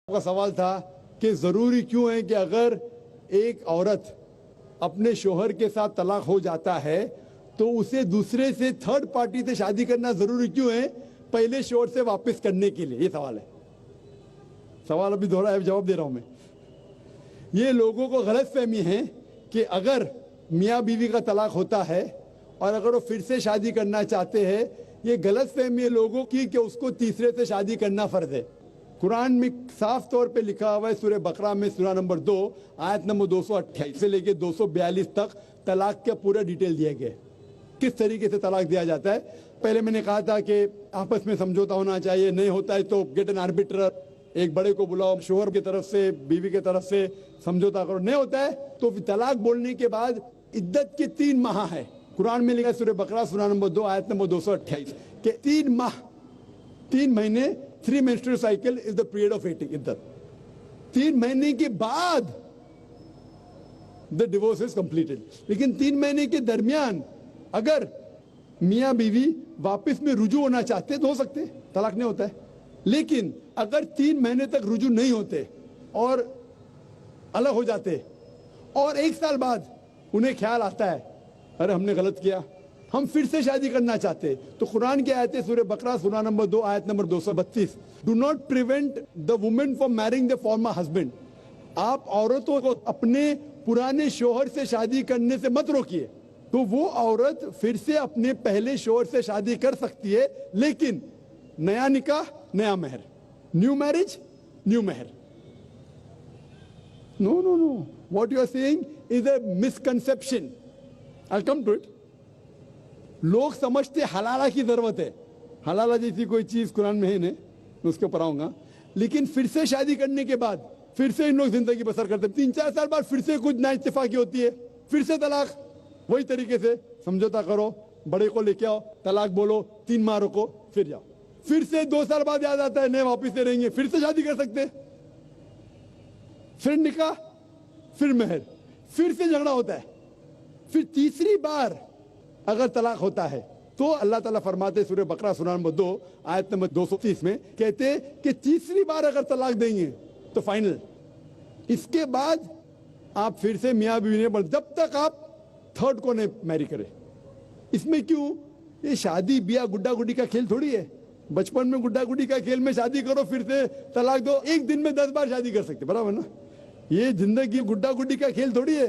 का सवाल था कि जरूरी क्यों है कि अगर एक औरत अपने शोहर के साथ तलाक हो जाता है तो उसे दूसरे से थर्ड पार्टी से शादी करना जरूरी क्यों है पहले शोहर से वापस करने के लिए। ये सवाल है। सवाल अभी दोहरा है, जवाब दे रहा हूं मैं। ये लोगों को गलतफहमी है कि अगर मियाँ बीवी का तलाक होता है और अगर वो फिर से शादी करना चाहते हैं, ये गलतफहमी है लोगों की कि उसको तीसरे से शादी करना फर्ज है। कुरान में साफ तौर पे लिखा हुआ है सूरह बकरा में सूरा नंबर 2 आयत नंबर 228 से लेके 242 तक तलाक का पूरा डिटेल दिया गया है, किस तरीके से तलाक दिया जाता है। पहले मैंने कहा था कि आपस में समझौता होना चाहिए, नहीं होता है तो गेट एन आर्बिट्रर, एक बड़े को बुलाओ, शोहर की तरफ से बीवी की तरफ से समझौता करो। नहीं होता है तो तलाक बोलने के बाद इद्दत के 3 माह है। कुरान में लिखा सूरह बकरा सूरा नंबर 2 आयत नंबर 228 के 3 माह, 3 महीने, 3 menstrual cycle is the period of इद्दत। 3 महीने के बाद द डिवोर्स इज कंप्लीटेड। लेकिन 3 महीने के दरमियान अगर मियां बीवी वापस में रुजू होना चाहते तो हो सकते, तलाक नहीं होता है। लेकिन अगर 3 महीने तक रुजू नहीं होते और अलग हो जाते और 1 साल बाद उन्हें ख्याल आता है अरे हमने गलत किया, हम फिर से शादी करना चाहते, तो कुरान की आयत है सूरह बकरा सूरा नंबर 2 आयत number 232, do not prevent the women from marrying the former husband. आप औरतों को अपने पुराने शोहर से शादी करने से मत रोकिए। तो वो औरत फिर से अपने पहले शोहर से शादी कर सकती है, लेकिन नया निकाह नया मेहर, new marriage new mehr. No no no, what you are saying is a misconception. I come to it. लोग समझते हलाला की जरूरत है, हलाला जैसी कोई चीज कुरान में है नहीं, मैं उसके ऊपर आऊंगा। लेकिन फिर से शादी करने के बाद फिर से इन लोग जिंदगी बसर करते हैं, 3-4 साल बाद फिर से कुछ ना इत्तेफाकी होती है, फिर से तलाक। वही तरीके से समझौता करो, बड़े को लेके आओ, तलाक बोलो, 3 माह रुको, फिर जाओ। फिर से 2 साल बाद याद आता है नहीं वापिस से रहेंगे, फिर से शादी कर सकते, फिर निकाह, फिर मेहर, फिर से झगड़ा होता है। फिर तीसरी बार अगर तलाक होता है तो अल्लाह ताला फरमाते सूरह बकरा सूरा नंबर 2 आयत नंबर 230 में कहते कि तीसरी बार अगर तलाक देंगे तो फाइनल। इसके बाद आप फिर से मियाँ बीवी ने, जब तक आप थर्ड को नहीं मैरी करें। इसमें क्यों? ये शादी ब्याह गुड्डा गुड्डी का खेल थोड़ी है। बचपन में गुड्डा गुड्डी का खेल में शादी करो फिर से तलाक दो, एक दिन में 10 बार शादी कर सकते, बराबर ना। ये जिंदगी गुड्डा गुड्डी का खेल थोड़ी है।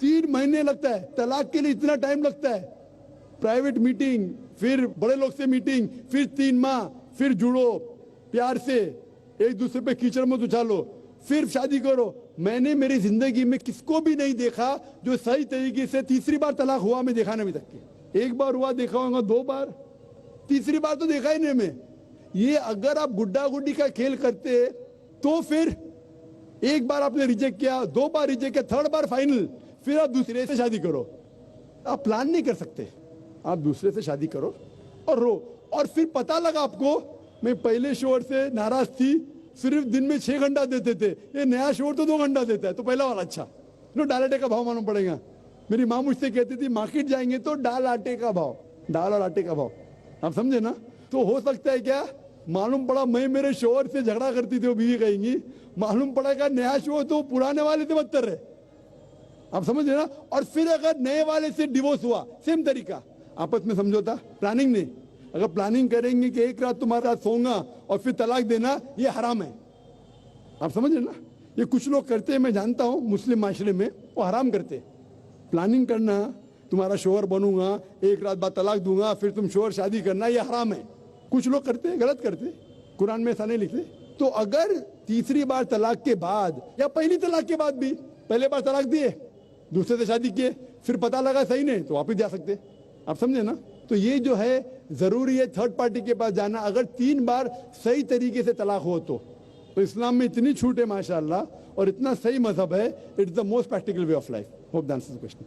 3 महीने लगता है तलाक के लिए, इतना टाइम लगता है। प्राइवेट मीटिंग, फिर बड़े लोग से मीटिंग, फिर 3 माह, फिर जुड़ो प्यार से, एक दूसरे पे कीचड़ मत उछालो, फिर शादी करो। मैंने मेरी जिंदगी में किसको भी नहीं देखा जो सही तरीके से तीसरी बार तलाक हुआ, मैं देखा नहीं अभी तक के। 1 बार हुआ देखा होगा, 2 बार, तीसरी बार तो देखा ही नहीं मैं। ये अगर आप गुड्डा गुड्डी का खेल करते तो फिर 1 बार आपने रिजेक्ट किया, 2 बार रिजेक्ट किया, 3rd बार फाइनल, फिर आप दूसरे से शादी करो। आप प्लान नहीं कर सकते, आप दूसरे से शादी करो और रो। और फिर पता लगा आपको मैं पहले शोहर से नाराज थी, सिर्फ दिन में 6 घंटा देते थे, ये नया शोहर तो 2 घंटा देता है, तो पहला वाला अच्छा। नो, दाल आटे का भाव मालूम पड़ेगा। मेरी माँ मुझसे कहती थी मार्केट जाएंगे तो दाल आटे का भाव, दाल और आटे का भाव, आप समझे ना। तो हो सकता है क्या, मालूम पड़ा मैं मेरे शोहर से झगड़ा करती थी, वो बीवी कहेंगी, मालूम पड़ा क्या नया शोहर तो पुराने वाले से बदतर है, आप समझ रहे ना। और फिर अगर नए वाले से डिवोर्स हुआ, सेम तरीका, आपस में समझौता, प्लानिंग नहीं। अगर प्लानिंग करेंगे कि एक रात तुम्हारे साथ सोऊंगा और फिर तलाक देना, ये हराम है, आप समझ रहे ना। ये कुछ लोग करते हैं, मैं जानता हूं मुस्लिम माशरे में, वो हराम करते। प्लानिंग करना, तुम्हारा शोहर बनूंगा, एक रात बाद तलाक दूंगा, फिर तुम शोहर शादी करना, ये हराम है। कुछ लोग करते हैं, गलत करते, कुरान में ऐसा नहीं लिखते। तो अगर तीसरी बार तलाक के बाद या पहली तलाक के बाद भी, पहले बार तलाक दिए, दूसरे से शादी किए, फिर पता लगा सही नहीं, तो वापिस जा सकते, आप समझे ना। तो ये जो है जरूरी है थर्ड पार्टी के पास जाना, अगर 3 बार सही तरीके से तलाक हो तो इस्लाम में इतनी छूट है माशाअल्लाह, और इतना सही मजहब है, it's the most practical way of life. Hope that answers the question.